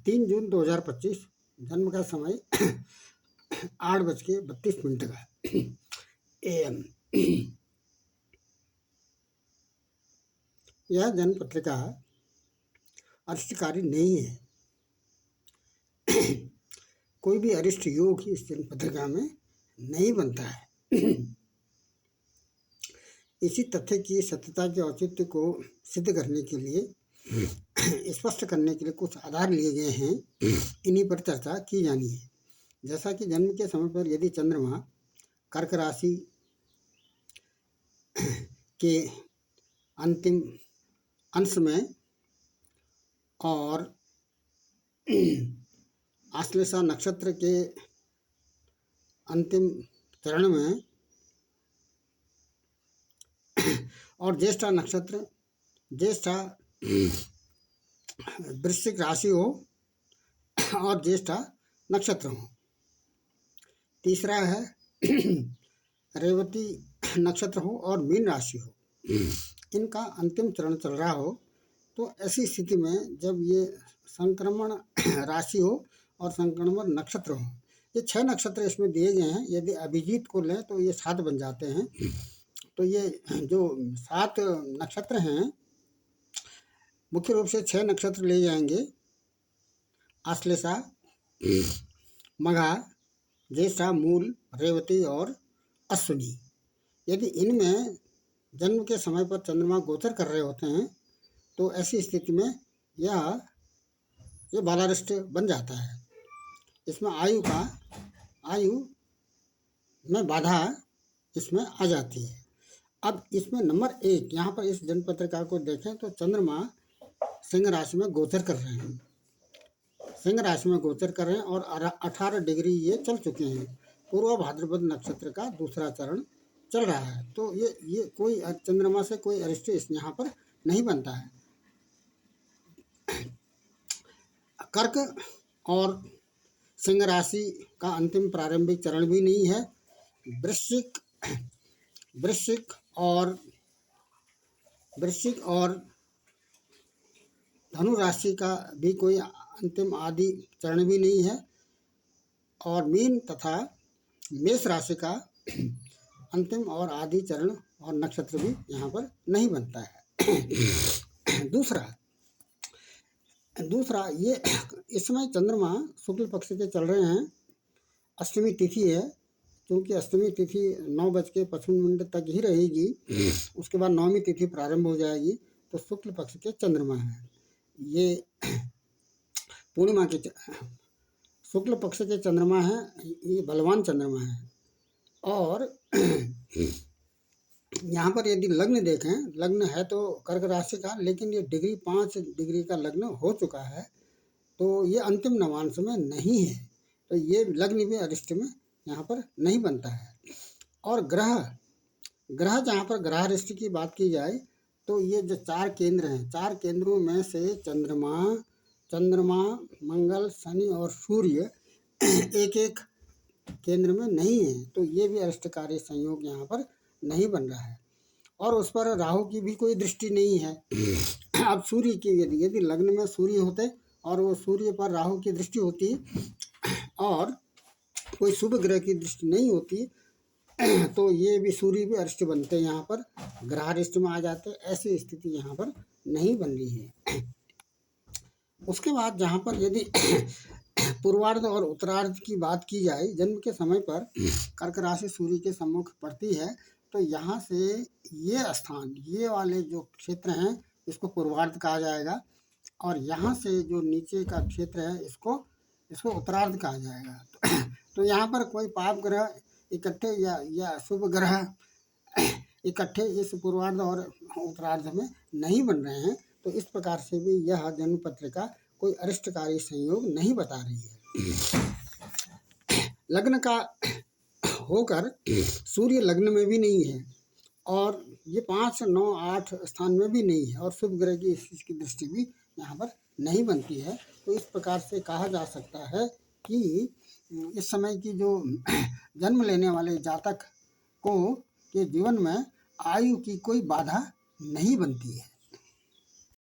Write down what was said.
3 जून 2025, जन्म का समय 8:32 का AM। यह जन्म पत्रिका अरिष्टकारी नहीं है। कोई भी अरिष्ट योग ही इस जन्म पत्रिका में नहीं बनता है। इसी तथ्य की सत्यता के औचित्य को सिद्ध करने के लिए, स्पष्ट करने के लिए कुछ आधार लिए गए हैं। इन्हीं पर चर्चा की जानी है। जैसा कि जन्म के समय पर यदि चंद्रमा कर्क राशि के अंतिम अंश में और आश्लेषा नक्षत्र के अंतिम चरण में और ज्येष्ठा नक्षत्र, ज्येष्ठा वृश्चिक राशि हो और ज्येष्ठा नक्षत्र हो। तीसरा है रेवती नक्षत्र हो और मीन राशि हो। इनका अंतिम चरण चल रहा हो, तो ऐसी स्थिति में जब ये संक्रमण राशि हो और संक्रमण नक्षत्र हो, ये 6 नक्षत्र इसमें दिए गए हैं। यदि अभिजीत को लें तो ये 7 बन जाते हैं। तो ये जो 7 नक्षत्र हैं, मुख्य रूप से 6 नक्षत्र ले जाएंगे: आश्लेषा, मघा, ज्येष्ठा, मूल, रेवती और अश्विनी। यदि इनमें जन्म के समय पर चंद्रमा गोचर कर रहे होते हैं, तो ऐसी स्थिति में ये बालारिष्ट बन जाता है। इसमें आयु में बाधा इसमें आ जाती है। अब इसमें नंबर 1, यहाँ पर इस जन्म पत्रिका को देखें तो चंद्रमा सिंह राशि में गोचर कर रहे हैं। सिंह राशि में गोचर कर रहे हैं और 18 डिग्री ये चल चुके हैं। पूर्व भाद्रपद नक्षत्र का दूसरा चरण चल रहा है। तो ये कोई चंद्रमा से कोई अरिष्ट यहाँ पर नहीं बनता है। कर्क और सिंह राशि का अंतिम प्रारंभिक चरण भी नहीं है। वृश्चिक और धनु राशि का भी कोई अंतिम आदि चरण भी नहीं है। और मीन तथा मेष राशि का अंतिम और आदि चरण और नक्षत्र भी यहाँ पर नहीं बनता है। दूसरा ये इस समय चंद्रमा शुक्ल पक्ष के चल रहे हैं। अष्टमी तिथि है, क्योंकि अष्टमी तिथि 9:55 तक ही रहेगी। उसके बाद नवमी तिथि प्रारंभ हो जाएगी। तो शुक्ल पक्ष के चंद्रमा है, ये पूर्णिमा के शुक्ल पक्ष के चंद्रमा है। ये बलवान चंद्रमा है। और यहाँ पर यदि लग्न देखें, लग्न है तो कर्क राशि का, लेकिन ये 5 डिग्री का लग्न हो चुका है। तो ये अंतिम नवांश में नहीं है। तो ये लग्न भी अरिष्ट में यहाँ पर नहीं बनता है। और ग्रह जहाँ पर ग्रहारिष्ट की बात की जाए, तो ये जो 4 केंद्र हैं, 4 केंद्रों में से चंद्रमा, मंगल, शनि और सूर्य एक केंद्र में नहीं है। तो ये भी अरिष्टकारी संयोग यहाँ पर नहीं बन रहा है। और उस पर राहु की भी कोई दृष्टि नहीं है। अब सूर्य की यदि लग्न में सूर्य होते और वो सूर्य पर राहु की दृष्टि होती और कोई शुभ ग्रह की दृष्टि नहीं होती, तो ये भी सूर्य भी अरिष्ट बनते, यहाँ पर ग्रहारिष्ट में आ जाते। ऐसी स्थिति यहाँ पर नहीं बन रही है। उसके बाद जहाँ पर यदि पूर्वार्ध और उत्तरार्ध की बात की जाए, जन्म के समय पर कर्क राशि सूर्य के सम्मुख पड़ती है। तो यहाँ से ये स्थान, ये वाले जो क्षेत्र हैं, इसको पूर्वार्ध कहा जाएगा। और यहाँ से जो नीचे का क्षेत्र है, इसको उत्तरार्ध कहा जाएगा। तो यहाँ पर कोई पाप ग्रह इकट्ठे या शुभ ग्रह इकट्ठे इस पूर्वार्ध और उत्तरार्ध में नहीं बन रहे हैं। तो इस प्रकार से भी यह जन्म पत्रिका कोई अरिष्टकारी संयोग नहीं बता रही है। लग्न का होकर सूर्य लग्न में भी नहीं है और ये 5, 9, 8 स्थान में भी नहीं है और शुभ ग्रह की इसकी दृष्टि भी यहाँ पर नहीं बनती है। तो इस प्रकार से कहा जा सकता है कि इस समय की जो जन्म लेने वाले जातक को के जीवन में आयु की कोई बाधा नहीं बनती है।